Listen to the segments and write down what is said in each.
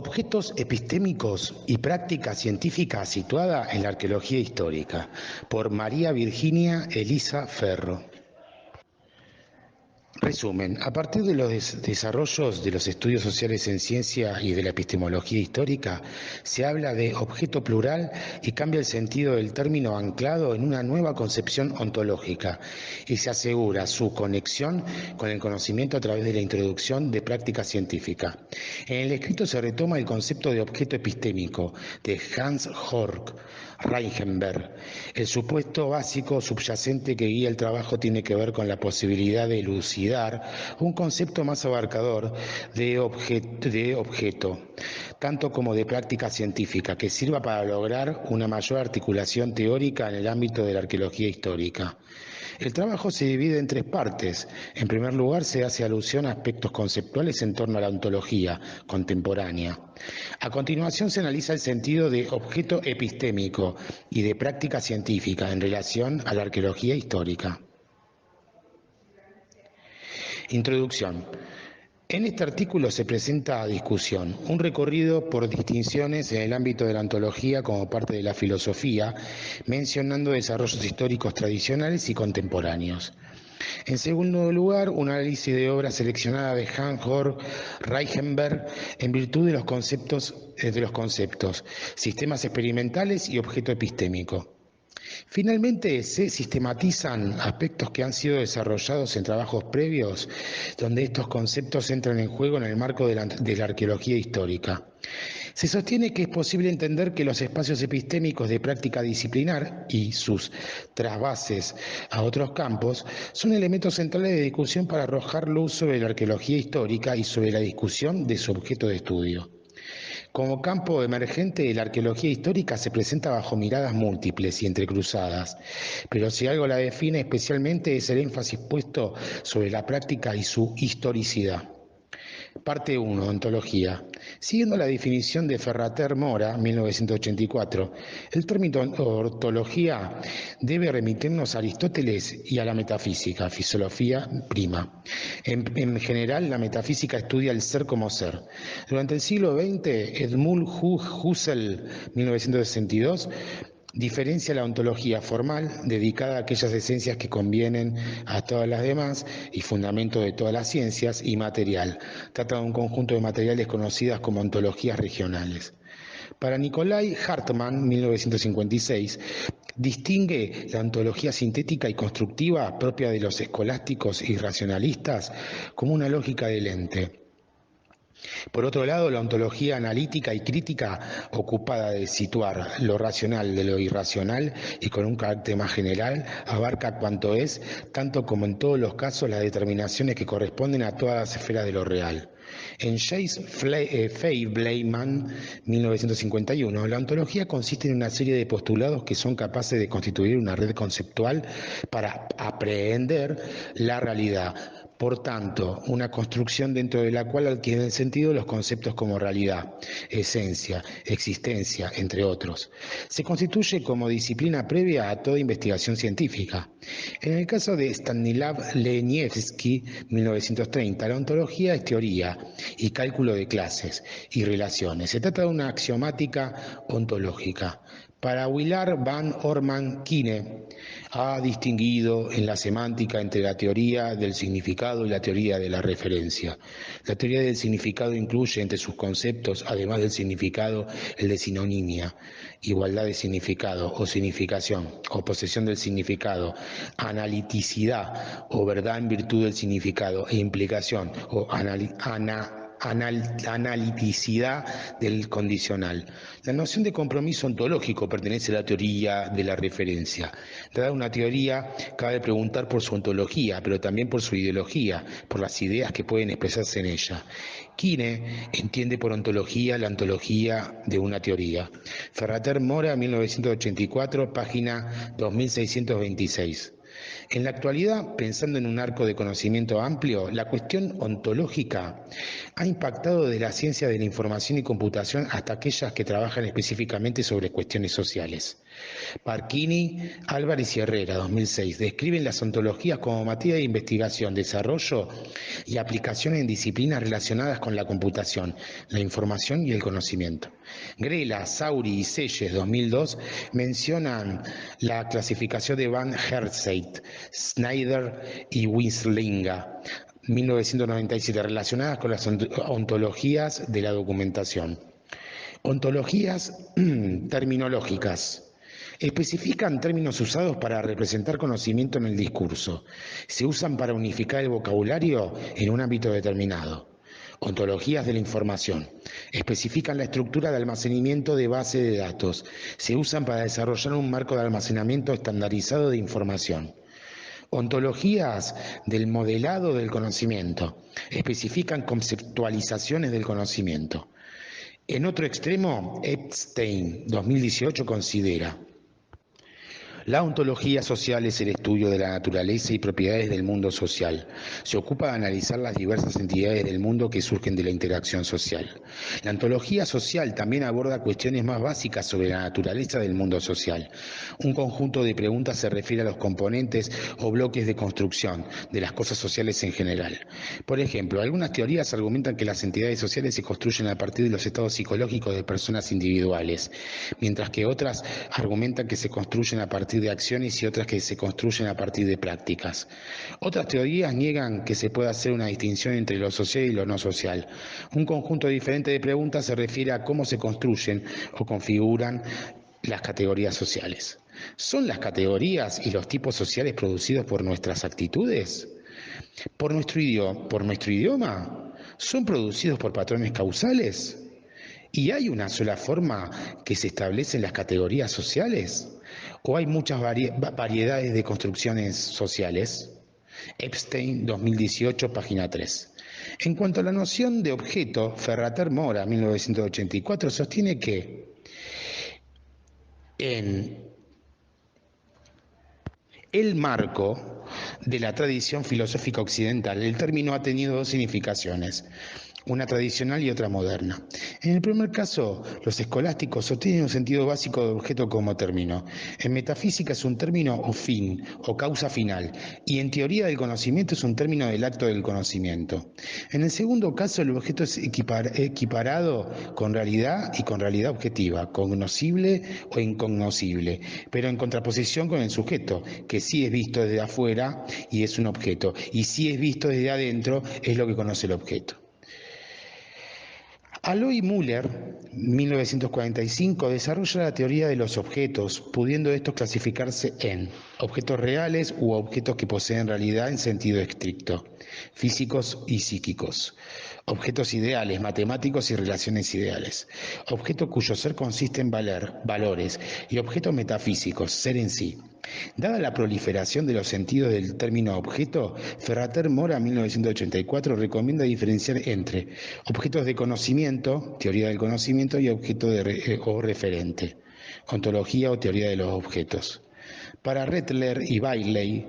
Objetos epistémicos y práctica científica situada en la arqueología histórica, por María Virginia Elisa Ferro. Resumen, a partir de los desarrollos de los estudios sociales en ciencia y de la epistemología histórica, se habla de objeto plural y cambia el sentido del término anclado en una nueva concepción ontológica y se asegura su conexión con el conocimiento a través de la introducción de práctica científica. En el escrito se retoma el concepto de objeto epistémico de Hans-Jörg Reichenberg. El supuesto básico subyacente que guía el trabajo tiene que ver con la posibilidad de elucidar un concepto más abarcador de objeto, tanto como de práctica científica, que sirva para lograr una mayor articulación teórica en el ámbito de la arqueología histórica. El trabajo se divide en tres partes. En primer lugar, se hace alusión a aspectos conceptuales en torno a la ontología contemporánea. A continuación, se analiza el sentido de objeto epistémico y de práctica científica en relación a la arqueología histórica. Introducción. En este artículo se presenta a discusión un recorrido por distinciones en el ámbito de la ontología como parte de la filosofía, mencionando desarrollos históricos tradicionales y contemporáneos. En segundo lugar, un análisis de obra seleccionada de Hans-Jörg Reichenberg en virtud de los conceptos, sistemas experimentales y objeto epistémico. Finalmente, se sistematizan aspectos que han sido desarrollados en trabajos previos, donde estos conceptos entran en juego en el marco de la arqueología histórica. Se sostiene que es posible entender que los espacios epistémicos de práctica disciplinar y sus trasvases a otros campos son elementos centrales de discusión para arrojar luz sobre la arqueología histórica y sobre la discusión de su objeto de estudio. Como campo emergente, la arqueología histórica se presenta bajo miradas múltiples y entrecruzadas, pero si algo la define especialmente es el énfasis puesto sobre la práctica y su historicidad. Parte 1. Ontología. Siguiendo la definición de Ferrater Mora, 1984, el término ontología debe remitirnos a Aristóteles y a la metafísica, filosofía prima. En general, la metafísica estudia el ser como ser. Durante el siglo XX, Edmund Husserl, 1962, diferencia la ontología formal, dedicada a aquellas esencias que convienen a todas las demás y fundamento de todas las ciencias, y material. Trata de un conjunto de materiales conocidas como ontologías regionales. Para Nikolai Hartmann, 1956, distingue la ontología sintética y constructiva propia de los escolásticos y racionalistas como una lógica del ente. Por otro lado, la ontología analítica y crítica, ocupada de situar lo racional de lo irracional y con un carácter más general, abarca cuanto es, tanto como en todos los casos, las determinaciones que corresponden a todas las esferas de lo real. En Chase Feyerabend, 1951, la ontología consiste en una serie de postulados que son capaces de constituir una red conceptual para aprehender la realidad. Por tanto, una construcción dentro de la cual adquieren sentido los conceptos como realidad, esencia, existencia, entre otros. Se constituye como disciplina previa a toda investigación científica. En el caso de Stanislav Leniewski, 1930, la ontología es teoría y cálculo de clases y relaciones. Se trata de una axiomática ontológica. Para Willard Van Orman Quine ha distinguido en la semántica entre la teoría del significado y la teoría de la referencia. La teoría del significado incluye entre sus conceptos, además del significado, el de sinonimia, igualdad de significado o significación, o posesión del significado, analiticidad o verdad en virtud del significado, e implicación o analiticidad del condicional. La noción de compromiso ontológico pertenece a la teoría de la referencia. Dada una teoría, cabe preguntar por su ontología, pero también por su ideología, por las ideas que pueden expresarse en ella. Quine entiende por ontología la ontología de una teoría. Ferrater Mora, 1984, página 2626. En la actualidad, pensando en un arco de conocimiento amplio, la cuestión ontológica ha impactado de la ciencia de la información y computación hasta aquellas que trabajan específicamente sobre cuestiones sociales. Parchini, Álvarez y Herrera, 2006, describen las ontologías como materia de investigación, desarrollo y aplicación en disciplinas relacionadas con la computación, la información y el conocimiento. Grela, Sauri y Selles, 2002, mencionan la clasificación de Van Hertzeit, Snyder y Wislinga, 1997, relacionadas con las ontologías de la documentación. Ontologías terminológicas. Especifican términos usados para representar conocimiento en el discurso. Se usan para unificar el vocabulario en un ámbito determinado. Ontologías de la información. Especifican la estructura de almacenamiento de base de datos. Se usan para desarrollar un marco de almacenamiento estandarizado de información. Ontologías del modelado del conocimiento. Especifican conceptualizaciones del conocimiento. En otro extremo, Epstein, 2018, considera: la ontología social es el estudio de la naturaleza y propiedades del mundo social. Se ocupa de analizar las diversas entidades del mundo que surgen de la interacción social. La ontología social también aborda cuestiones más básicas sobre la naturaleza del mundo social. Un conjunto de preguntas se refiere a los componentes o bloques de construcción de las cosas sociales en general. Por ejemplo, algunas teorías argumentan que las entidades sociales se construyen a partir de los estados psicológicos de personas individuales, mientras que otras argumentan que se construyen a partir de acciones y otras que se construyen a partir de prácticas. Otras teorías niegan que se pueda hacer una distinción entre lo social y lo no social. Un conjunto diferente de preguntas se refiere a cómo se construyen o configuran las categorías sociales. ¿Son las categorías y los tipos sociales producidos por nuestras actitudes? ¿Por nuestro idioma? ¿Son producidos por patrones causales? ¿Y hay una sola forma que se establecen las categorías sociales? ¿O hay muchas variedades de construcciones sociales? Epstein, 2018, página 3. En cuanto a la noción de objeto, Ferrater Mora, 1984, sostiene que en el marco de la tradición filosófica occidental, el término ha tenido dos significaciones: una tradicional y otra moderna. En el primer caso, los escolásticos sostienen un sentido básico de objeto como término. En metafísica es un término o fin, o causa final, y en teoría del conocimiento es un término del acto del conocimiento. En el segundo caso, el objeto es equiparado con realidad y con realidad objetiva, cognoscible o incognoscible, pero en contraposición con el sujeto, que sí es visto desde afuera y es un objeto, y si es visto desde adentro es lo que conoce el objeto. Alois Müller, 1945, desarrolla la teoría de los objetos, pudiendo estos clasificarse en objetos reales u objetos que poseen realidad en sentido estricto, físicos y psíquicos, objetos ideales, matemáticos y relaciones ideales, objetos cuyo ser consiste en valores, y objetos metafísicos, ser en sí. Dada la proliferación de los sentidos del término objeto, Ferrater Mora, 1984, recomienda diferenciar entre objetos de conocimiento, teoría del conocimiento, y objeto o referente, ontología o teoría de los objetos. Para Rettler y Bailey,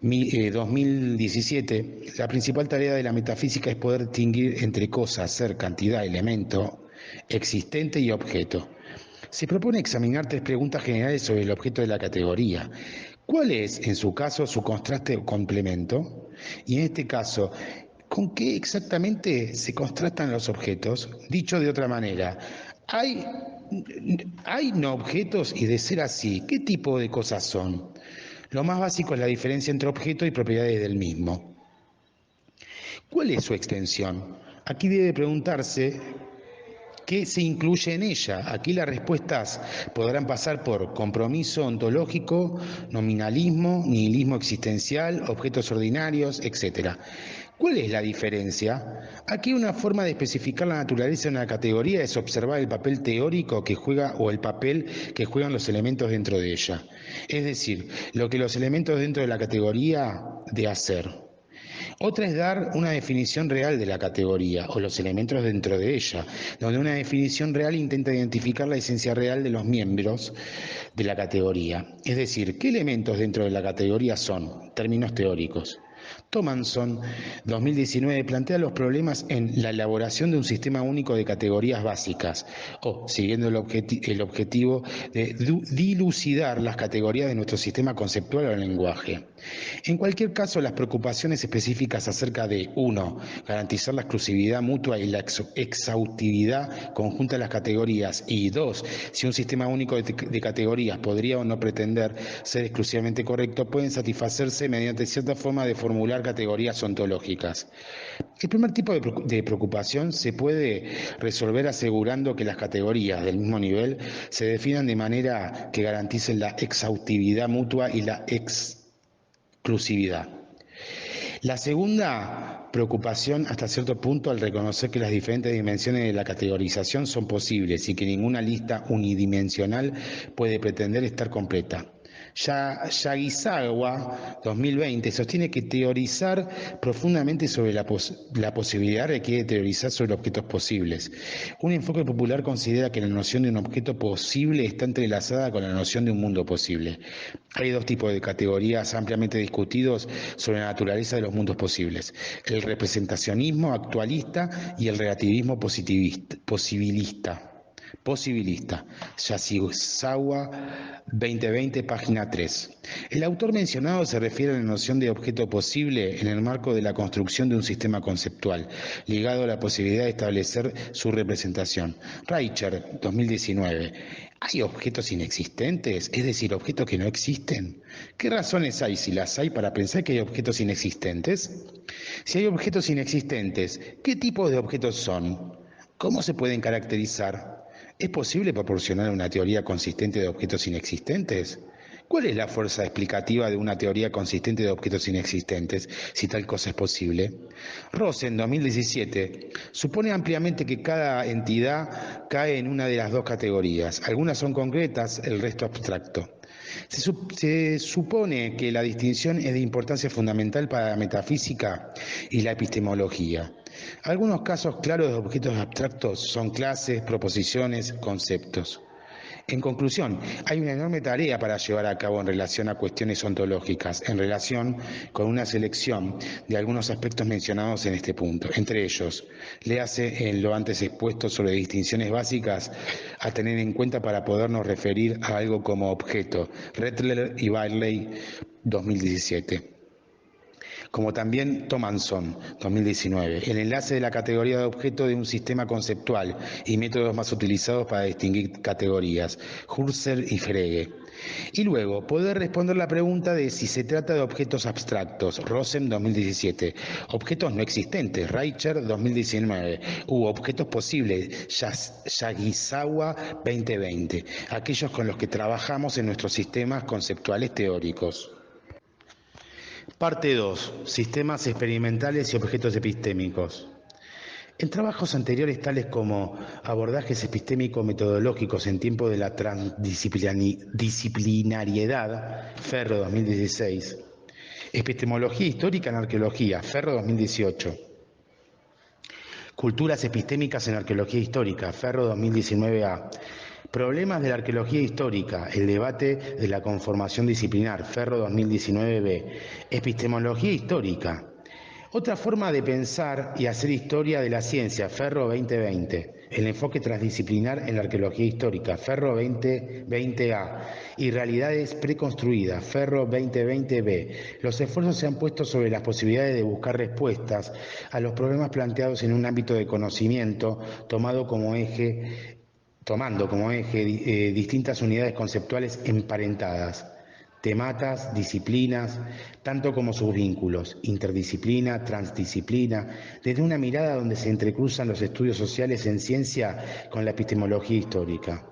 2017, la principal tarea de la metafísica es poder distinguir entre cosa, ser, cantidad, elemento, existente y objeto. Se propone examinar tres preguntas generales sobre el objeto de la categoría. ¿Cuál es, en su caso, su contraste o complemento? Y en este caso, ¿con qué exactamente se contrastan los objetos? Dicho de otra manera, ¿hay no objetos? Y de ser así, ¿qué tipo de cosas son? Lo más básico es la diferencia entre objeto y propiedades del mismo. ¿Cuál es su extensión? Aquí debe preguntarse ¿qué se incluye en ella? Aquí las respuestas podrán pasar por compromiso ontológico, nominalismo, nihilismo existencial, objetos ordinarios, etc. ¿Cuál es la diferencia? Aquí una forma de especificar la naturaleza de una categoría es observar el papel teórico que juega o el papel que juegan los elementos dentro de ella. Es decir, lo que los elementos dentro de la categoría de hacer. Otra es dar una definición real de la categoría o los elementos dentro de ella, donde una definición real intenta identificar la esencia real de los miembros de la categoría. Es decir, ¿qué elementos dentro de la categoría son? Términos teóricos. Thomason, 2019, plantea los problemas en la elaboración de un sistema único de categorías básicas, o, siguiendo el objetivo de dilucidar las categorías de nuestro sistema conceptual o lenguaje. En cualquier caso, las preocupaciones específicas acerca de 1. Garantizar la exclusividad mutua y la exhaustividad conjunta de las categorías, y 2. Si un sistema único de categorías podría o no pretender ser exclusivamente correcto, pueden satisfacerse mediante cierta forma de formular categorías ontológicas. El primer tipo de preocupación se puede resolver asegurando que las categorías del mismo nivel se definan de manera que garanticen la exhaustividad mutua y la exclusividad. La segunda preocupación hasta cierto punto al reconocer que las diferentes dimensiones de la categorización son posibles y que ninguna lista unidimensional puede pretender estar completa. Yagisawa, 2020, sostiene que teorizar profundamente sobre la posibilidad requiere teorizar sobre objetos posibles. Un enfoque popular considera que la noción de un objeto posible está entrelazada con la noción de un mundo posible. Hay dos tipos de categorías ampliamente discutidos sobre la naturaleza de los mundos posibles: el representacionismo actualista y el relativismo posibilista. Yagisawa, 2020, página 3. El autor mencionado se refiere a la noción de objeto posible en el marco de la construcción de un sistema conceptual, ligado a la posibilidad de establecer su representación. Reicher, 2019. ¿Hay objetos inexistentes? Es decir, objetos que no existen. ¿Qué razones hay, si las hay, para pensar que hay objetos inexistentes? Si hay objetos inexistentes, ¿qué tipos de objetos son? ¿Cómo se pueden caracterizar? ¿Es posible proporcionar una teoría consistente de objetos inexistentes? ¿Cuál es la fuerza explicativa de una teoría consistente de objetos inexistentes, si tal cosa es posible? Rosen, 2017, supone ampliamente que cada entidad cae en una de las dos categorías. Algunas son concretas, el resto abstracto. Se supone que la distinción es de importancia fundamental para la metafísica y la epistemología. Algunos casos claros de objetos abstractos son clases, proposiciones, conceptos. En conclusión, hay una enorme tarea para llevar a cabo en relación a cuestiones ontológicas, en relación con una selección de algunos aspectos mencionados en este punto. Entre ellos, léase en lo antes expuesto sobre distinciones básicas a tener en cuenta para podernos referir a algo como objeto. Redler y Bailey, 2017. Como también Thomason, 2019, el enlace de la categoría de objeto de un sistema conceptual y métodos más utilizados para distinguir categorías, Husserl y Frege. Y luego, poder responder la pregunta de si se trata de objetos abstractos, Rosen, 2017, objetos no existentes, Reicher, 2019, u objetos posibles, Yagisawa, 2020, aquellos con los que trabajamos en nuestros sistemas conceptuales teóricos. Parte 2. Sistemas experimentales y objetos epistémicos. En trabajos anteriores tales como abordajes epistémico-metodológicos en tiempo de la transdisciplinariedad, Ferro, 2016, epistemología histórica en arqueología, Ferro, 2018, culturas epistémicas en arqueología histórica, Ferro, 2019a, problemas de la arqueología histórica, el debate de la conformación disciplinar, Ferro, 2019b, epistemología histórica, otra forma de pensar y hacer historia de la ciencia, Ferro, 2020, el enfoque transdisciplinar en la arqueología histórica, Ferro, 2020a, y realidades preconstruidas, Ferro, 2020b. Los esfuerzos se han puesto sobre las posibilidades de buscar respuestas a los problemas planteados en un ámbito de conocimiento tomando como eje distintas unidades conceptuales emparentadas, tematas, disciplinas, tanto como sus vínculos, interdisciplina, transdisciplina, desde una mirada donde se entrecruzan los estudios sociales en ciencia con la epistemología histórica.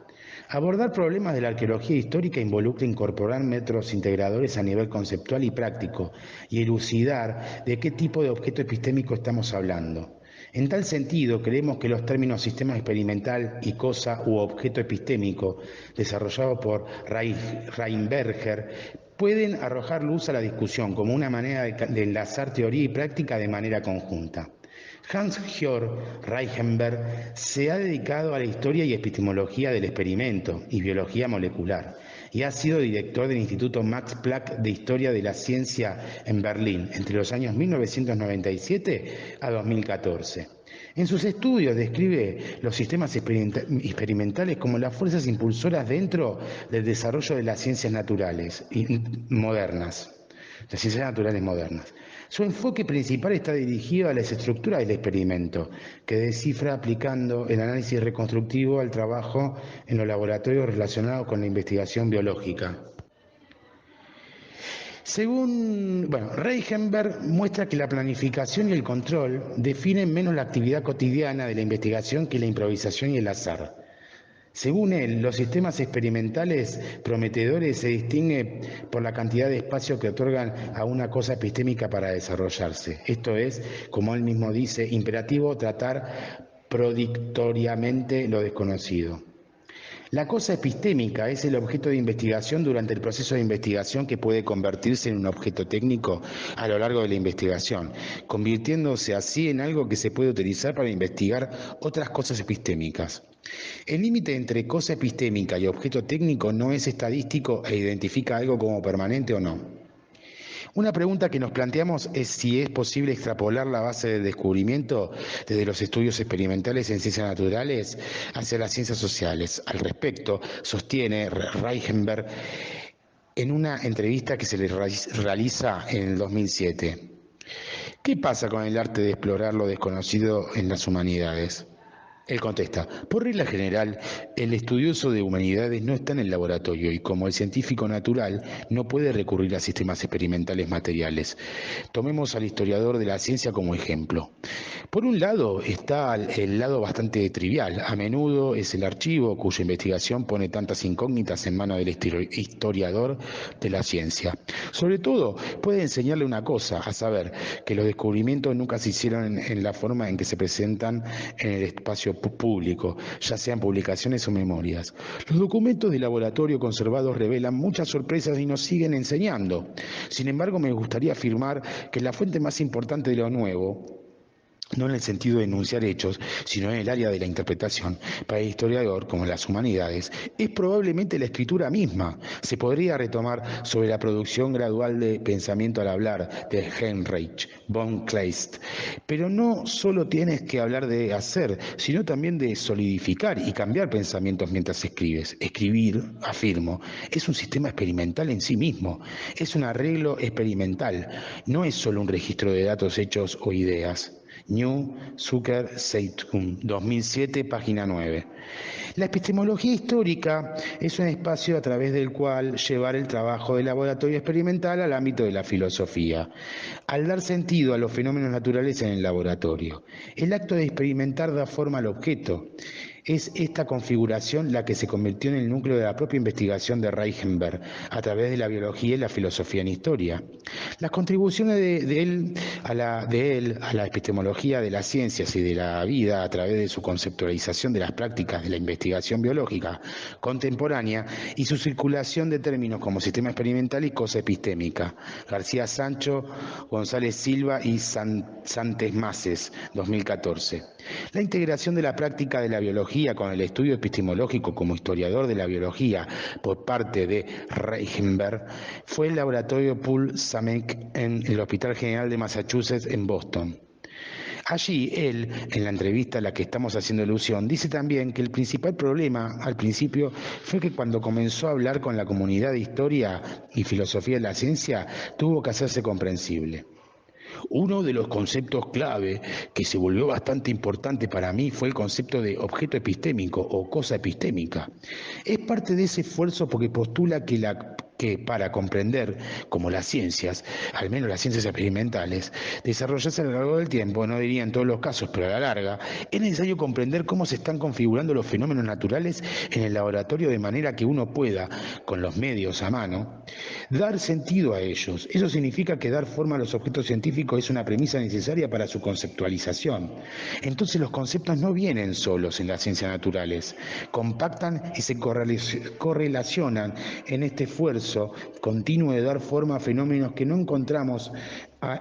Abordar problemas de la arqueología histórica involucra incorporar métodos integradores a nivel conceptual y práctico y elucidar de qué tipo de objeto epistémico estamos hablando. En tal sentido, creemos que los términos sistema experimental y cosa u objeto epistémico, desarrollados por Reinberger, pueden arrojar luz a la discusión como una manera de enlazar teoría y práctica de manera conjunta. Hans-Georg Reichenberg se ha dedicado a la historia y epistemología del experimento y biología molecular y ha sido director del Instituto Max Planck de Historia de la Ciencia en Berlín entre los años 1997 a 2014. En sus estudios describe los sistemas experimentales como las fuerzas impulsoras dentro del desarrollo de las ciencias naturales modernas. Las ciencias naturales modernas. Su enfoque principal está dirigido a las estructuras del experimento, que descifra aplicando el análisis reconstructivo al trabajo en los laboratorios relacionados con la investigación biológica. Reichenberg muestra que la planificación y el control definen menos la actividad cotidiana de la investigación que la improvisación y el azar. Según él, los sistemas experimentales prometedores se distinguen por la cantidad de espacio que otorgan a una cosa epistémica para desarrollarse. Esto es, como él mismo dice, imperativo tratar prodictoriamente lo desconocido. La cosa epistémica es el objeto de investigación durante el proceso de investigación que puede convertirse en un objeto técnico a lo largo de la investigación, convirtiéndose así en algo que se puede utilizar para investigar otras cosas epistémicas. El límite entre cosa epistémica y objeto técnico no es estadístico e identifica algo como permanente o no. Una pregunta que nos planteamos es si es posible extrapolar la base del descubrimiento desde los estudios experimentales en ciencias naturales hacia las ciencias sociales. Al respecto, sostiene Reichenberg en una entrevista que se le realiza en el 2007. ¿Qué pasa con el arte de explorar lo desconocido en las humanidades? Él contesta, por regla general, el estudioso de humanidades no está en el laboratorio y como el científico natural no puede recurrir a sistemas experimentales materiales. Tomemos al historiador de la ciencia como ejemplo. Por un lado está el lado bastante trivial, a menudo es el archivo cuya investigación pone tantas incógnitas en manos del historiador de la ciencia. Sobre todo puede enseñarle una cosa, a saber, que los descubrimientos nunca se hicieron en la forma en que se presentan en el espacio público, ya sean publicaciones o memorias. Los documentos de laboratorio conservados revelan muchas sorpresas y nos siguen enseñando. Sin embargo, me gustaría afirmar que la fuente más importante de lo nuevo, no en el sentido de enunciar hechos, sino en el área de la interpretación, para el historiador, como en las humanidades, es probablemente la escritura misma. Se podría retomar sobre la producción gradual de pensamiento al hablar de Heinrich von Kleist, pero no solo tienes que hablar de hacer, sino también de solidificar y cambiar pensamientos mientras escribes. Escribir, afirmo, es un sistema experimental en sí mismo, es un arreglo experimental, no es solo un registro de datos, hechos o ideas. New Zucker Zeitung, 2007, página 9. La epistemología histórica es un espacio a través del cual llevar el trabajo de laboratorio experimental al ámbito de la filosofía, al dar sentido a los fenómenos naturales en el laboratorio. El acto de experimentar da forma al objeto. Es esta configuración la que se convirtió en el núcleo de la propia investigación de Reichenberg a través de la biología y la filosofía en historia. Las contribuciones de él a la epistemología de las ciencias y de la vida a través de su conceptualización de las prácticas de la investigación biológica contemporánea y su circulación de términos como sistema experimental y cosa epistémica. García Sancho, González Silva y Santes Mases, 2014. La integración de la práctica de la biología con el estudio epistemológico como historiador de la biología por parte de Reichenberg fue el laboratorio Paul Samek en el Hospital General de Massachusetts en Boston. Allí él, en la entrevista a la que estamos haciendo alusión, dice también que el principal problema al principio fue que cuando comenzó a hablar con la comunidad de historia y filosofía de la ciencia, tuvo que hacerse comprensible. Uno de los conceptos clave que se volvió bastante importante para mí fue el concepto de objeto epistémico o cosa epistémica. Es parte de ese esfuerzo porque postula que que para comprender como las ciencias, al menos las ciencias experimentales, desarrollarse a lo largo del tiempo, no diría en todos los casos, pero a la larga, es necesario comprender cómo se están configurando los fenómenos naturales en el laboratorio de manera que uno pueda, con los medios a mano, dar sentido a ellos. Eso significa que dar forma a los objetos científicos es una premisa necesaria para su conceptualización. Entonces los conceptos no vienen solos en las ciencias naturales, compactan y se correlacionan en este esfuerzo continuo de dar forma a fenómenos que no encontramos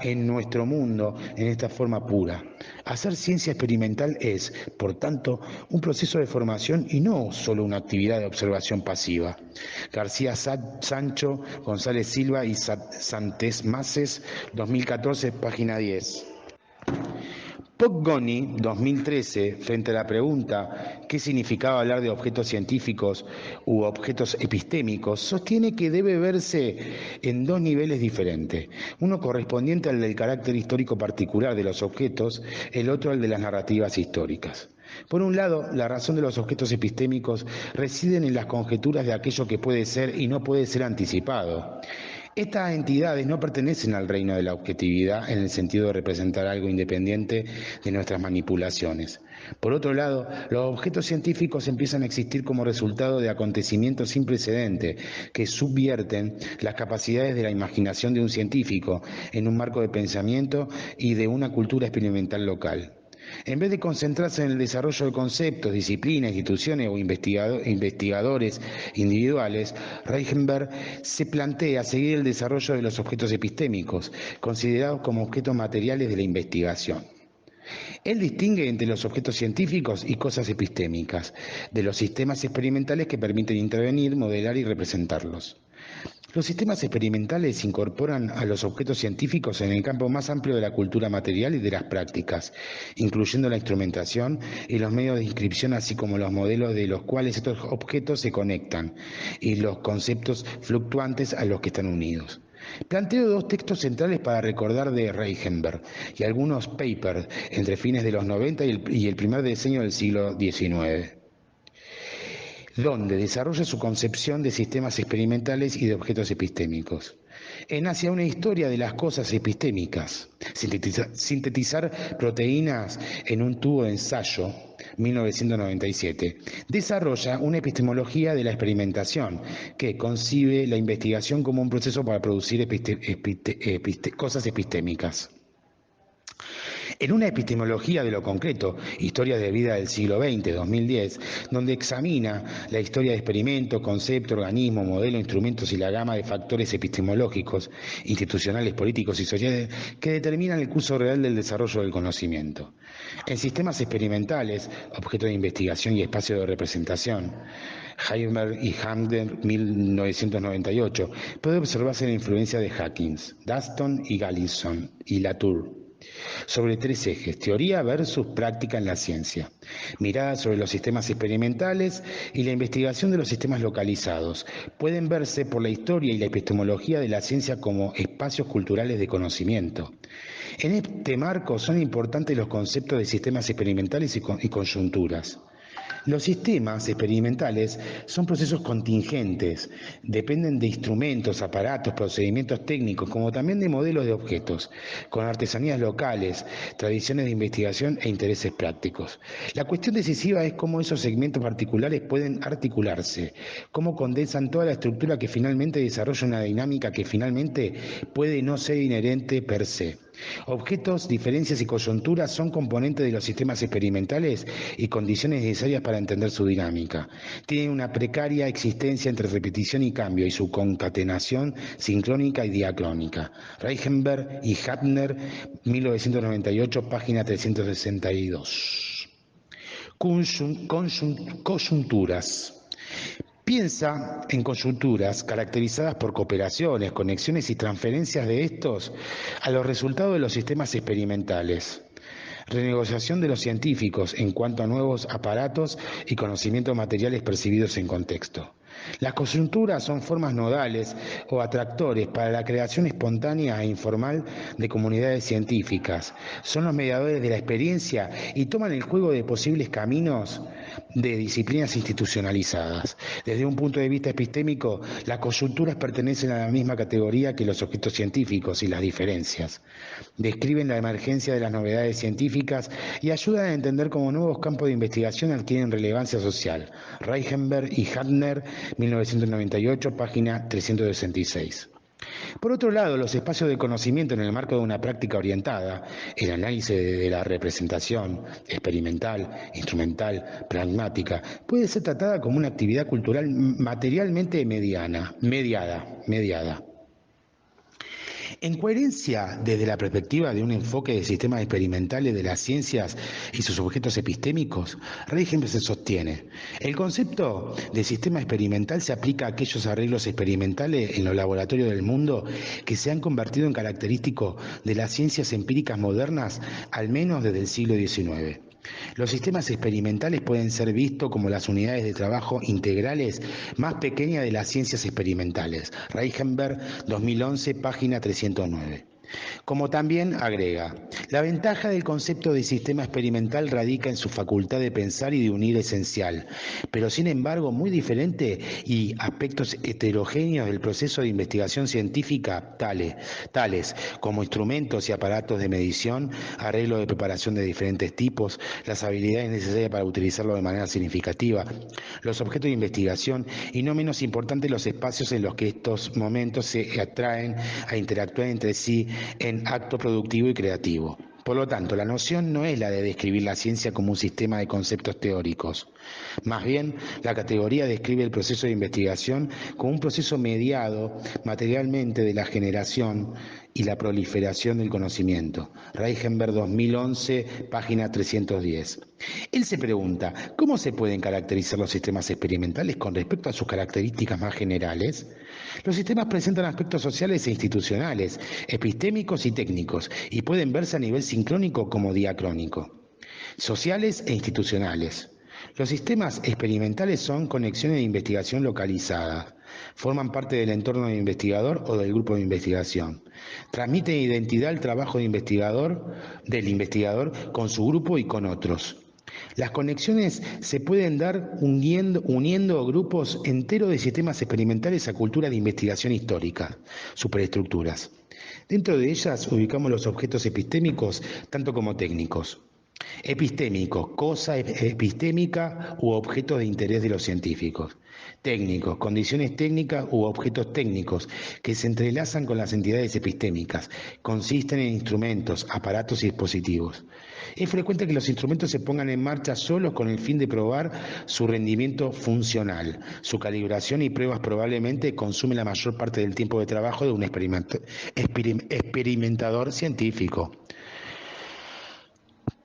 en nuestro mundo en esta forma pura. Hacer ciencia experimental es, por tanto, un proceso de formación y no solo una actividad de observación pasiva. García Sancho, González Silva y Santés Mases, 2014, página 10. Poggoni, 2013, frente a la pregunta ¿qué significaba hablar de objetos científicos u objetos epistémicos?, sostiene que debe verse en dos niveles diferentes, uno correspondiente al del carácter histórico particular de los objetos, el otro al de las narrativas históricas. Por un lado, la razón de los objetos epistémicos reside en las conjeturas de aquello que puede ser y no puede ser anticipado. Estas entidades no pertenecen al reino de la objetividad en el sentido de representar algo independiente de nuestras manipulaciones. Por otro lado, los objetos científicos empiezan a existir como resultado de acontecimientos sin precedente que subvierten las capacidades de la imaginación de un científico en un marco de pensamiento y de una cultura experimental local. En vez de concentrarse en el desarrollo de conceptos, disciplinas, instituciones o investigadores individuales, Reichenberg se plantea seguir el desarrollo de los objetos epistémicos, considerados como objetos materiales de la investigación. Él distingue entre los objetos científicos y cosas epistémicas, de los sistemas experimentales que permiten intervenir, modelar y representarlos. Los sistemas experimentales incorporan a los objetos científicos en el campo más amplio de la cultura material y de las prácticas, incluyendo la instrumentación y los medios de inscripción, así como los modelos de los cuales estos objetos se conectan y los conceptos fluctuantes a los que están unidos. Planteo dos textos centrales para recordar de Reichenberg y algunos papers entre fines de los 90 y el primer decenio del siglo XIX, donde desarrolla su concepción de sistemas experimentales y de objetos epistémicos. En Hacia una historia de las cosas epistémicas, sintetizar proteínas en un tubo de ensayo, 1997, desarrolla una epistemología de la experimentación que concibe la investigación como un proceso para producir cosas epistémicas. En una epistemología de lo concreto, Historia de vida del siglo XX, 2010, donde examina la historia de experimentos, conceptos, organismos, modelos, instrumentos y la gama de factores epistemológicos, institucionales, políticos y sociales que determinan el curso real del desarrollo del conocimiento. En sistemas experimentales, objeto de investigación y espacio de representación, Heisenberg y Hamder, 1998, puede observarse la influencia de Hawkins, Daston y Galison y Latour sobre tres ejes: teoría versus práctica en la ciencia, mirada sobre los sistemas experimentales y la investigación de los sistemas localizados. Pueden verse por la historia y la epistemología de la ciencia como espacios culturales de conocimiento. En este marco son importantes los conceptos de sistemas experimentales y coyunturas. Los sistemas experimentales son procesos contingentes, dependen de instrumentos, aparatos, procedimientos técnicos, como también de modelos de objetos, con artesanías locales, tradiciones de investigación e intereses prácticos. La cuestión decisiva es cómo esos segmentos particulares pueden articularse, cómo condensan toda la estructura que finalmente desarrolla una dinámica que finalmente puede no ser inherente per se. Objetos, diferencias y coyunturas son componentes de los sistemas experimentales y condiciones necesarias para entender su dinámica. Tienen una precaria existencia entre repetición y cambio y su concatenación sincrónica y diacrónica. Reichenberg y Hafner, 1998, página 362. Coyunturas. Piensa en coyunturas caracterizadas por cooperaciones, conexiones y transferencias de estos a los resultados de los sistemas experimentales. Renegociación de los científicos en cuanto a nuevos aparatos y conocimientos materiales percibidos en contexto. Las coyunturas son formas nodales o atractores para la creación espontánea e informal de comunidades científicas. Son los mediadores de la experiencia y toman el juego de posibles caminos de disciplinas institucionalizadas. Desde un punto de vista epistémico, las coyunturas pertenecen a la misma categoría que los objetos científicos y las diferencias. Describen la emergencia de las novedades científicas y ayudan a entender cómo nuevos campos de investigación adquieren relevancia social. Reichenberg y Hartner, 1998, página 366. Por otro lado, los espacios de conocimiento en el marco de una práctica orientada, el análisis de la representación experimental, instrumental, pragmática, puede ser tratada como una actividad cultural materialmente mediada. En coherencia, desde la perspectiva de un enfoque de sistemas experimentales de las ciencias y sus objetos epistémicos, Reichenberg se sostiene: el concepto de sistema experimental se aplica a aquellos arreglos experimentales en los laboratorios del mundo que se han convertido en característico de las ciencias empíricas modernas, al menos desde el siglo XIX. Los sistemas experimentales pueden ser vistos como las unidades de trabajo integrales más pequeñas de las ciencias experimentales. Reichenberg, 2011, página 309. Como también agrega, la ventaja del concepto de sistema experimental radica en su facultad de pensar y de unir esencial, pero sin embargo muy diferente y aspectos heterogéneos del proceso de investigación científica, tales como instrumentos y aparatos de medición, arreglo de preparación de diferentes tipos, las habilidades necesarias para utilizarlo de manera significativa, los objetos de investigación y no menos importante los espacios en los que estos momentos se atraen a interactuar entre sí en acto productivo y creativo. Por lo tanto, la noción no es la de describir la ciencia como un sistema de conceptos teóricos. Más bien, la categoría describe el proceso de investigación como un proceso mediado materialmente de la generación y la proliferación del conocimiento. Reichenberg, 2011, página 310. Él se pregunta, ¿cómo se pueden caracterizar los sistemas experimentales con respecto a sus características más generales? Los sistemas presentan aspectos sociales e institucionales, epistémicos y técnicos, y pueden verse a nivel sincrónico como diacrónico. Sociales e institucionales. Los sistemas experimentales son conexiones de investigación localizadas. Forman parte del entorno del investigador o del grupo de investigación. Transmiten identidad al trabajo del investigador con su grupo y con otros. Las conexiones se pueden dar uniendo grupos enteros de sistemas experimentales a culturas de investigación histórica, superestructuras. Dentro de ellas ubicamos los objetos epistémicos tanto como técnicos. Epistémico, cosa epistémica u objetos de interés de los científicos. Técnicos, condiciones técnicas u objetos técnicos que se entrelazan con las entidades epistémicas, consisten en instrumentos, aparatos y dispositivos. Es frecuente que los instrumentos se pongan en marcha solos con el fin de probar su rendimiento funcional. Su calibración y pruebas probablemente consumen la mayor parte del tiempo de trabajo de un experimentador científico.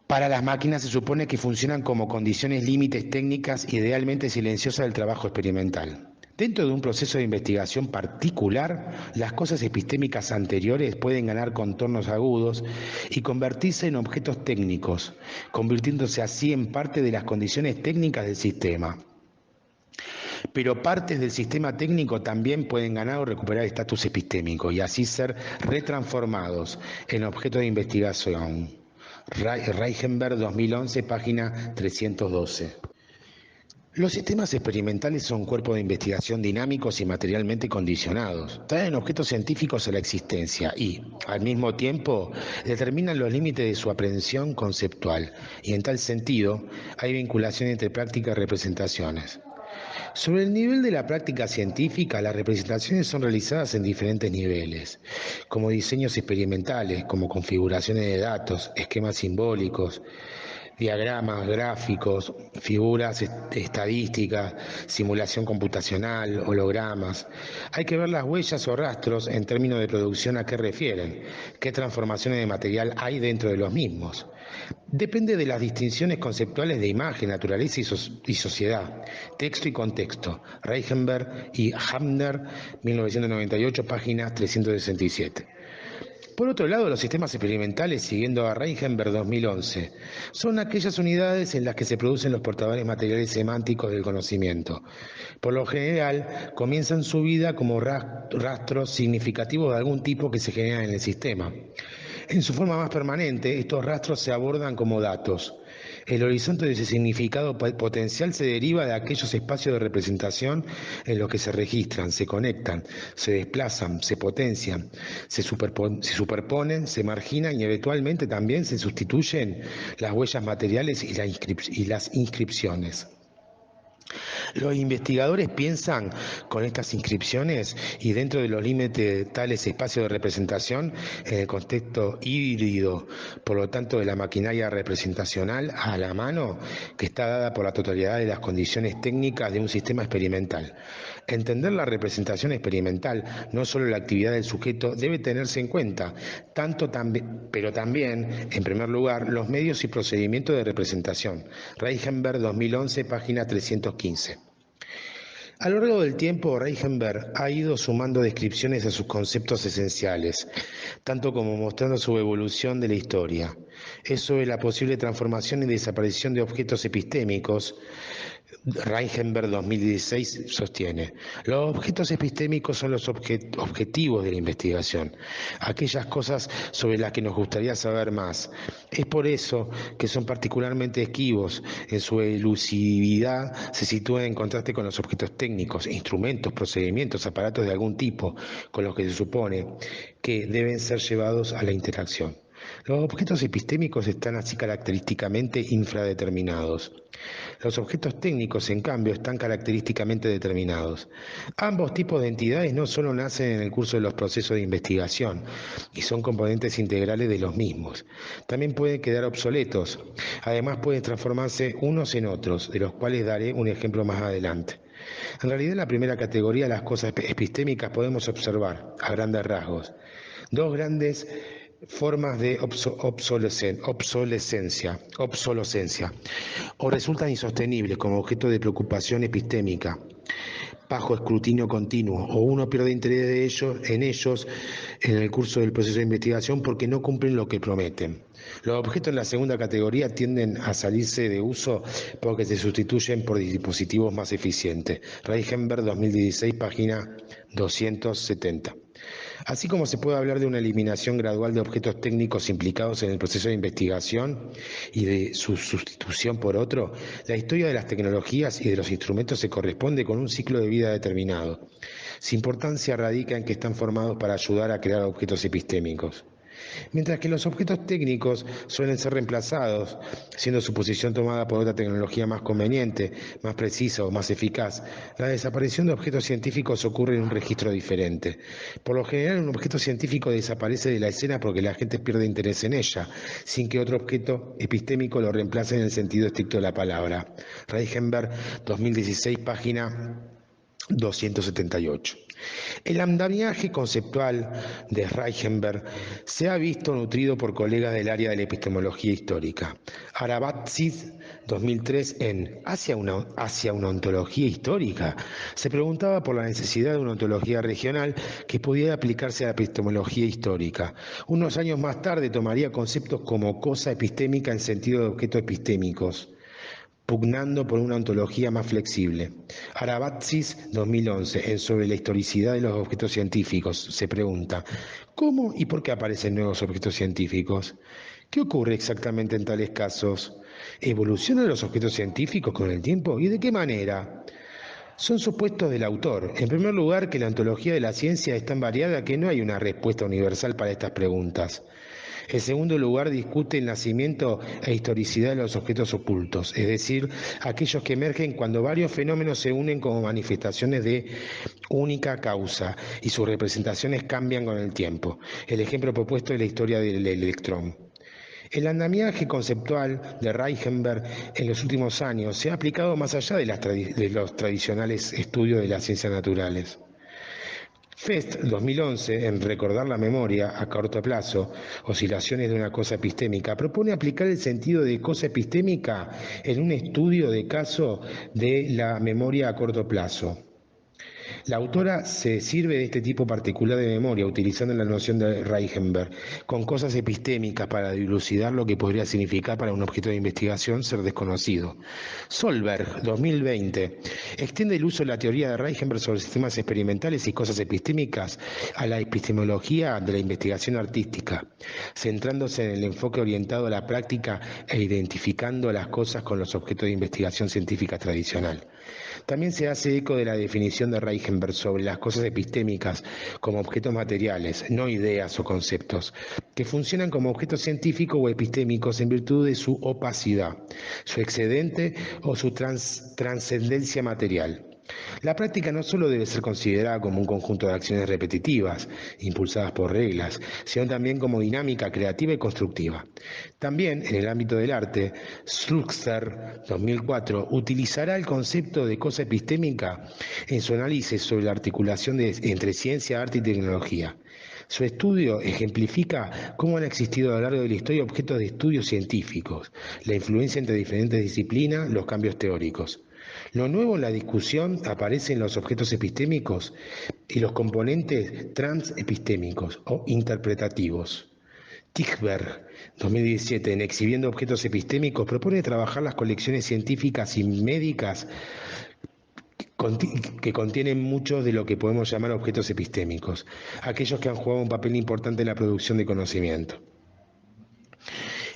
Para las máquinas se supone que funcionan como condiciones límites técnicas idealmente silenciosas del trabajo experimental. Dentro de un proceso de investigación particular, las cosas epistémicas anteriores pueden ganar contornos agudos y convertirse en objetos técnicos, convirtiéndose así en parte de las condiciones técnicas del sistema. Pero partes del sistema técnico también pueden ganar o recuperar estatus epistémico y así ser retransformados en objetos de investigación. Reichenberg, 2011, página 312. Los sistemas experimentales son cuerpos de investigación dinámicos y materialmente condicionados. Traen objetos científicos a la existencia y, al mismo tiempo, determinan los límites de su aprehensión conceptual. Y en tal sentido, hay vinculación entre práctica y representaciones. Sobre el nivel de la práctica científica, las representaciones son realizadas en diferentes niveles, como diseños experimentales, como configuraciones de datos, esquemas simbólicos, diagramas, gráficos, figuras estadísticas, simulación computacional, hologramas. Hay que ver las huellas o rastros en términos de producción a qué refieren, qué transformaciones de material hay dentro de los mismos. Depende de las distinciones conceptuales de imagen, naturaleza y sociedad, texto y contexto. Reichenberg y Hamner, 1998, página 367. Por otro lado, los sistemas experimentales, siguiendo a Reichenberg 2011, son aquellas unidades en las que se producen los portadores materiales semánticos del conocimiento. Por lo general, comienzan su vida como rastros significativos de algún tipo que se generan en el sistema. En su forma más permanente, estos rastros se abordan como datos. El horizonte de ese significado potencial se deriva de aquellos espacios de representación en los que se registran, se conectan, se desplazan, se potencian, se superponen, se marginan y eventualmente también se sustituyen las huellas materiales y las inscripciones. Los investigadores piensan con estas inscripciones y dentro de los límites de tales espacios de representación en el contexto híbrido, por lo tanto de la maquinaria representacional a la mano que está dada por la totalidad de las condiciones técnicas de un sistema experimental. Entender la representación experimental, no solo la actividad del sujeto, debe tenerse en cuenta, pero también, en primer lugar, los medios y procedimientos de representación. Reichenberg 2011, página 315. A lo largo del tiempo, Reichenberg ha ido sumando descripciones a sus conceptos esenciales, tanto como mostrando su evolución de la historia. Es sobre la posible transformación y desaparición de objetos epistémicos. Reichenberg 2016 sostiene: los objetos epistémicos son los objetivos de la investigación, aquellas cosas sobre las que nos gustaría saber más. Es por eso que son particularmente esquivos. En su elusividad se sitúan en contraste con los objetos técnicos, instrumentos, procedimientos, aparatos de algún tipo, con los que se supone que deben ser llevados a la interacción. Los objetos epistémicos están así característicamente infradeterminados. Los objetos técnicos, en cambio, están característicamente determinados. Ambos tipos de entidades no solo nacen en el curso de los procesos de investigación y son componentes integrales de los mismos, también pueden quedar obsoletos. Además, pueden transformarse unos en otros, de los cuales daré un ejemplo más adelante. En realidad, en la primera categoría de las cosas epistémicas podemos observar, a grandes rasgos, dos grandes formas de obsolescencia, o resultan insostenibles como objeto de preocupación epistémica bajo escrutinio continuo, o uno pierde interés en ellos en el curso del proceso de investigación porque no cumplen lo que prometen. Los objetos en la segunda categoría tienden a salirse de uso porque se sustituyen por dispositivos más eficientes. Reichenberg 2016, página 270. Así como se puede hablar de una eliminación gradual de objetos técnicos implicados en el proceso de investigación y de su sustitución por otro, la historia de las tecnologías y de los instrumentos se corresponde con un ciclo de vida determinado. Su importancia radica en que están formados para ayudar a crear objetos epistémicos. Mientras que los objetos técnicos suelen ser reemplazados, siendo su posición tomada por otra tecnología más conveniente, más precisa o más eficaz, la desaparición de objetos científicos ocurre en un registro diferente. Por lo general, un objeto científico desaparece de la escena porque la gente pierde interés en ella, sin que otro objeto epistémico lo reemplace en el sentido estricto de la palabra. Reichenberg, 2016, página 278. El andamiaje conceptual de Reichenberg se ha visto nutrido por colegas del área de la epistemología histórica. Arabatsis, 2003, en ¿Hacia una ontología histórica? Se preguntaba por la necesidad de una ontología regional que pudiera aplicarse a la epistemología histórica. Unos años más tarde tomaría conceptos como cosa epistémica en sentido de objetos epistémicos, pugnando por una ontología más flexible. Arabatsis, 2011, en Sobre la historicidad de los objetos científicos, se pregunta: ¿cómo y por qué aparecen nuevos objetos científicos? ¿Qué ocurre exactamente en tales casos? ¿Evolucionan los objetos científicos con el tiempo? ¿Y de qué manera? Son supuestos del autor. En primer lugar, que la ontología de la ciencia es tan variada que no hay una respuesta universal para estas preguntas. En segundo lugar, discute el nacimiento e historicidad de los objetos ocultos, es decir, aquellos que emergen cuando varios fenómenos se unen como manifestaciones de única causa y sus representaciones cambian con el tiempo. El ejemplo propuesto es la historia del electrón. El andamiaje conceptual de Reichenberg en los últimos años se ha aplicado más allá de los tradicionales estudios de las ciencias naturales. Fest, 2011, en Recordar la memoria a corto plazo, oscilaciones de una cosa epistémica, propone aplicar el sentido de cosa epistémica en un estudio de caso de la memoria a corto plazo. La autora se sirve de este tipo particular de memoria, utilizando la noción de Reichenberg, con cosas epistémicas para dilucidar lo que podría significar para un objeto de investigación ser desconocido. Solberg, 2020, extiende el uso de la teoría de Reichenberg sobre sistemas experimentales y cosas epistémicas a la epistemología de la investigación artística, centrándose en el enfoque orientado a la práctica e identificando las cosas con los objetos de investigación científica tradicional. También se hace eco de la definición de Reichenberg sobre las cosas epistémicas como objetos materiales, no ideas o conceptos, que funcionan como objetos científicos o epistémicos en virtud de su opacidad, su excedente o su trascendencia material. La práctica no solo debe ser considerada como un conjunto de acciones repetitivas, impulsadas por reglas, sino también como dinámica creativa y constructiva. También, en el ámbito del arte, Slutzer, 2004, utilizará el concepto de cosa epistémica en su análisis sobre la articulación entre ciencia, arte y tecnología. Su estudio ejemplifica cómo han existido a lo largo de la historia objetos de estudios científicos, la influencia entre diferentes disciplinas, los cambios teóricos. Lo nuevo en la discusión aparece en los objetos epistémicos y los componentes transepistémicos o interpretativos. Tichberg, 2017, en Exhibiendo objetos epistémicos, propone trabajar las colecciones científicas y médicas que contienen mucho de lo que podemos llamar objetos epistémicos, aquellos que han jugado un papel importante en la producción de conocimiento.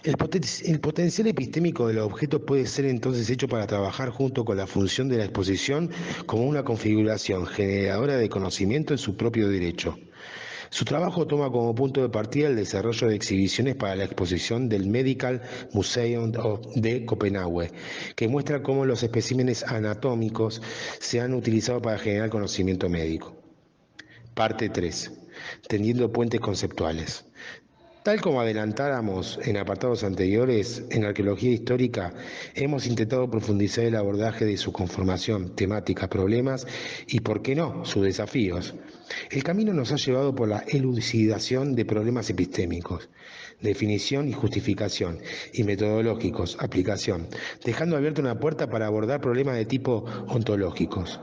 El potencial epistémico de los objetos puede ser entonces hecho para trabajar junto con la función de la exposición como una configuración generadora de conocimiento en su propio derecho. Su trabajo toma como punto de partida el desarrollo de exhibiciones para la exposición del Medical Museum de Copenhague, que muestra cómo los especímenes anatómicos se han utilizado para generar conocimiento médico. Parte 3. Tendiendo puentes conceptuales. Tal como adelantáramos en apartados anteriores, en arqueología histórica hemos intentado profundizar el abordaje de su conformación, temática, problemas y, por qué no, sus desafíos. El camino nos ha llevado por la elucidación de problemas epistémicos, definición y justificación, y metodológicos, aplicación, dejando abierta una puerta para abordar problemas de tipo ontológicos.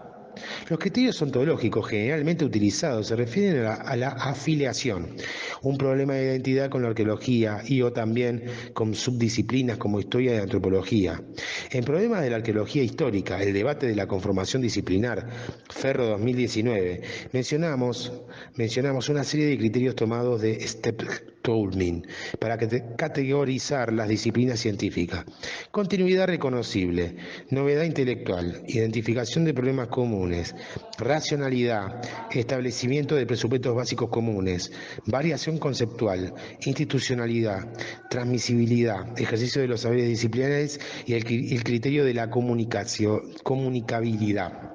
Los criterios ontológicos generalmente utilizados se refieren a la afiliación, un problema de identidad con la arqueología y o también con subdisciplinas como historia y antropología. En problemas de la arqueología histórica, el debate de la conformación disciplinar, Ferro 2019, mencionamos una serie de criterios tomados de Step-Toulmin para categorizar las disciplinas científicas. Continuidad reconocible, novedad intelectual, identificación de problemas comunes, racionalidad, establecimiento de presupuestos básicos comunes, variación conceptual, institucionalidad, transmisibilidad, ejercicio de los saberes disciplinares y el criterio de la comunicabilidad.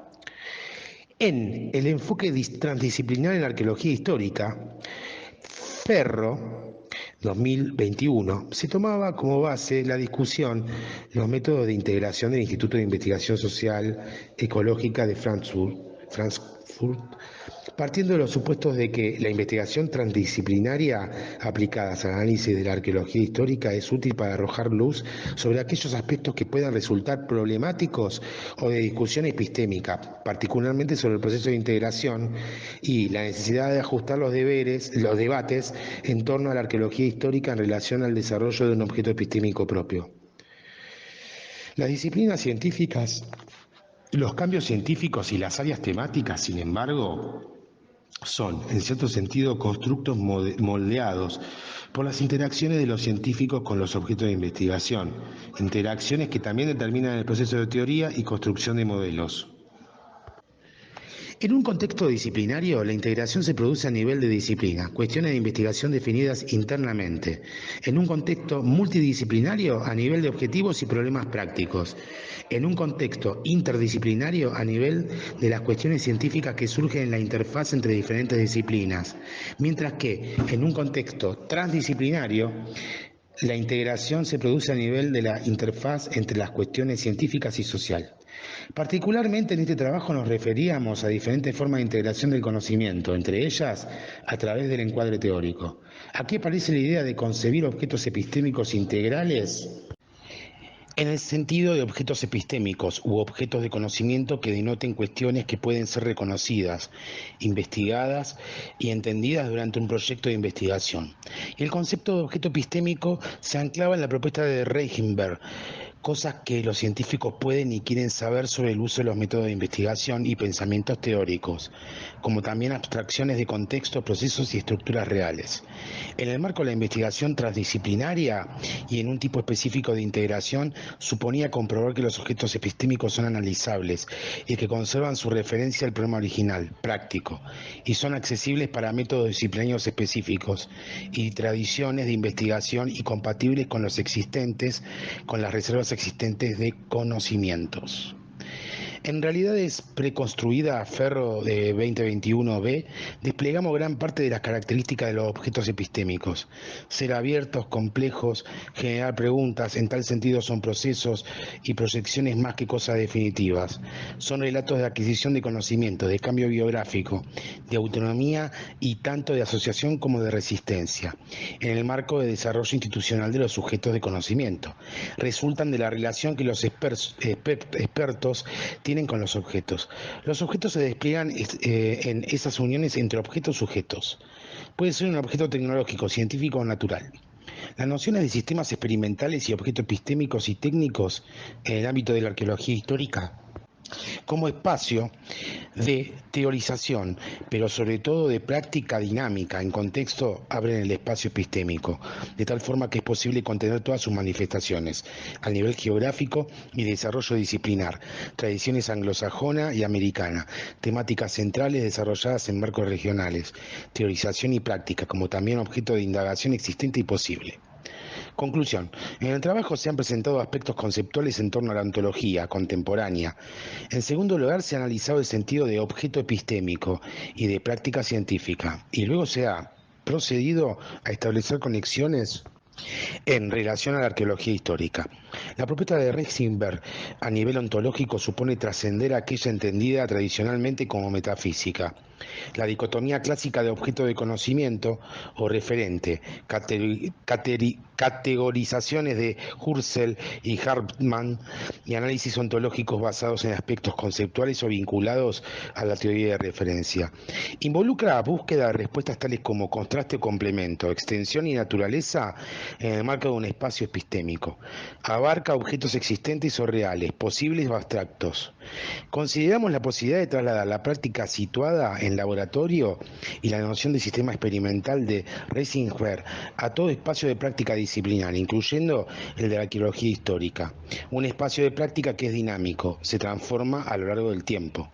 En el enfoque transdisciplinar en la arqueología histórica, Ferro 2021, se tomaba como base la discusión los métodos de integración del Instituto de Investigación Social Ecológica de Frankfurt, partiendo de los supuestos de que la investigación transdisciplinaria aplicada al análisis de la arqueología histórica es útil para arrojar luz sobre aquellos aspectos que puedan resultar problemáticos o de discusión epistémica, particularmente sobre el proceso de integración y la necesidad de ajustar los debates en torno a la arqueología histórica en relación al desarrollo de un objeto epistémico propio. Las disciplinas científicas, los cambios científicos y las áreas temáticas, sin embargo, son, en cierto sentido, constructos moldeados por las interacciones de los científicos con los objetos de investigación, interacciones que también determinan el proceso de teoría y construcción de modelos. En un contexto disciplinario, la integración se produce a nivel de disciplina, cuestiones de investigación definidas internamente. En un contexto multidisciplinario, a nivel de objetivos y problemas prácticos. En un contexto interdisciplinario, a nivel de las cuestiones científicas que surgen en la interfaz entre diferentes disciplinas. Mientras que, en un contexto transdisciplinario, la integración se produce a nivel de la interfaz entre las cuestiones científicas y social. Particularmente en este trabajo nos referíamos a diferentes formas de integración del conocimiento, entre ellas a través del encuadre teórico. Aquí aparece la idea de concebir objetos epistémicos integrales en el sentido de objetos epistémicos u objetos de conocimiento que denoten cuestiones que pueden ser reconocidas, investigadas y entendidas durante un proyecto de investigación. Y el concepto de objeto epistémico se anclaba en la propuesta de Reichenberg, cosas que los científicos pueden y quieren saber sobre el uso de los métodos de investigación y pensamientos teóricos, como también abstracciones de contextos, procesos y estructuras reales. En el marco de la investigación transdisciplinaria y en un tipo específico de integración, suponía comprobar que los objetos epistémicos son analizables y que conservan su referencia al problema original, práctico, y son accesibles para métodos disciplinarios específicos y tradiciones de investigación y compatibles con los existentes, con las reservas existentes de conocimientos. En realidades preconstruida Ferro de 2021b, desplegamos gran parte de las características de los objetos epistémicos. Ser abiertos, complejos, generar preguntas, en tal sentido son procesos y proyecciones más que cosas definitivas. Son relatos de adquisición de conocimiento, de cambio biográfico, de autonomía y tanto de asociación como de resistencia, en el marco de desarrollo institucional de los sujetos de conocimiento. Resultan de la relación que los expertos tienen con los objetos. Los objetos se despliegan en esas uniones entre objetos y sujetos. Puede ser un objeto tecnológico, científico o natural. Las nociones de sistemas experimentales y objetos epistémicos y técnicos en el ámbito de la arqueología histórica como espacio de teorización, pero sobre todo de práctica dinámica en contexto, abren el espacio epistémico, de tal forma que es posible contener todas sus manifestaciones, a nivel geográfico y desarrollo disciplinar, tradiciones anglosajona y americana, temáticas centrales desarrolladas en marcos regionales, teorización y práctica, como también objeto de indagación existente y posible. Conclusión. En el trabajo se han presentado aspectos conceptuales en torno a la ontología contemporánea. En segundo lugar, se ha analizado el sentido de objeto epistémico y de práctica científica. Y luego se ha procedido a establecer conexiones en relación a la arqueología histórica. La propuesta de Reichenberg a nivel ontológico supone trascender aquella entendida tradicionalmente como metafísica. La dicotomía clásica de objeto de conocimiento o referente, categorizaciones de Husserl y Hartmann y análisis ontológicos basados en aspectos conceptuales o vinculados a la teoría de referencia. Involucra a búsqueda de respuestas tales como contraste o complemento, extensión y naturaleza en el marco de un espacio epistémico. Abarca objetos existentes o reales, posibles o abstractos. Consideramos la posibilidad de trasladar la práctica situada en laboratorio y la noción de sistema experimental de Reichenberg a todo espacio de práctica disciplinar, incluyendo el de la arqueología histórica. Un espacio de práctica que es dinámico, se transforma a lo largo del tiempo.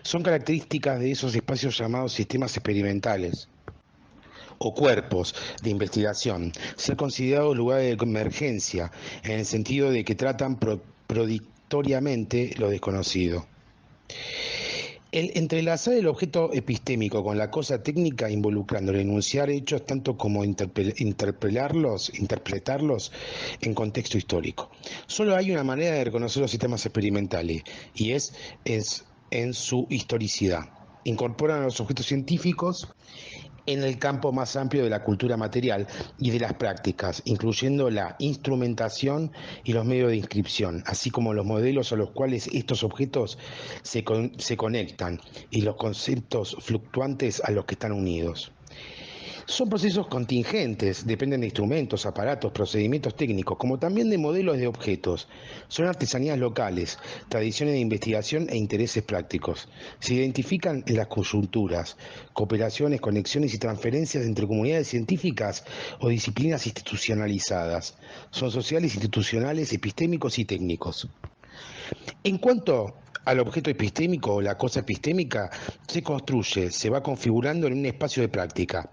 Son características de esos espacios llamados sistemas experimentales o cuerpos de investigación, ser considerados lugares de emergencia, en el sentido de que tratan proditoriamente lo desconocido. El entrelazar el objeto epistémico con la cosa técnica involucrando enunciar hechos tanto como interpretarlos en contexto histórico. Solo hay una manera de reconocer los sistemas experimentales y es en su historicidad. Incorporan a los objetos científicos en el campo más amplio de la cultura material y de las prácticas, incluyendo la instrumentación y los medios de inscripción, así como los modelos a los cuales estos objetos se conectan y los conceptos fluctuantes a los que están unidos. Son procesos contingentes, dependen de instrumentos, aparatos, procedimientos técnicos, como también de modelos de objetos. Son artesanías locales, tradiciones de investigación e intereses prácticos. Se identifican en las coyunturas, cooperaciones, conexiones y transferencias entre comunidades científicas o disciplinas institucionalizadas. Son sociales, institucionales, epistémicos y técnicos. En cuanto al objeto epistémico o la cosa epistémica, se construye, se va configurando en un espacio de práctica.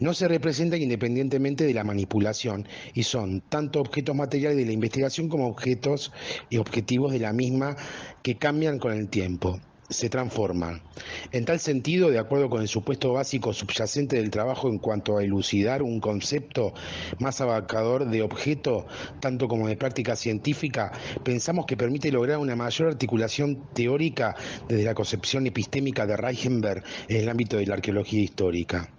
No se representa independientemente de la manipulación y son tanto objetos materiales de la investigación como objetos y objetivos de la misma que cambian con el tiempo. Se transforman. En tal sentido, de acuerdo con el supuesto básico subyacente del trabajo en cuanto a elucidar un concepto más abarcador de objeto, tanto como de práctica científica, pensamos que permite lograr una mayor articulación teórica desde la concepción epistémica de Reichenberg en el ámbito de la arqueología histórica.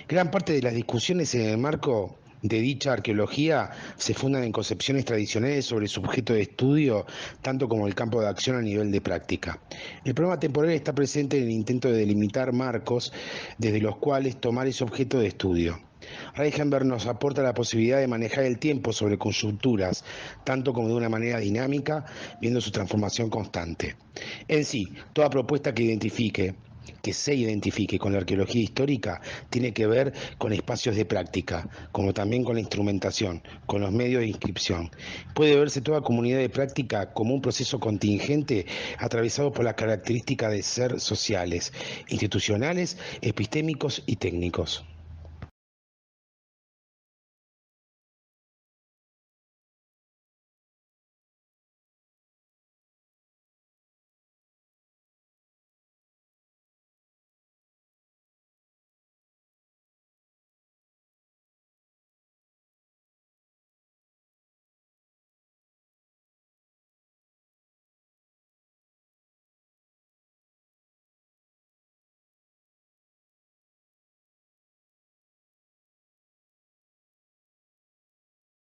Gran parte de las discusiones en el marco de dicha arqueología se fundan en concepciones tradicionales sobre su objeto de estudio, tanto como el campo de acción a nivel de práctica. El problema temporal está presente en el intento de delimitar marcos desde los cuales tomar ese objeto de estudio. Reichenberg nos aporta la posibilidad de manejar el tiempo sobre coyunturas, tanto como de una manera dinámica, viendo su transformación constante. En sí, toda propuesta que se identifique con la arqueología histórica tiene que ver con espacios de práctica, como también con la instrumentación, con los medios de inscripción. Puede verse toda comunidad de práctica como un proceso contingente atravesado por las características de ser sociales, institucionales, epistémicos y técnicos.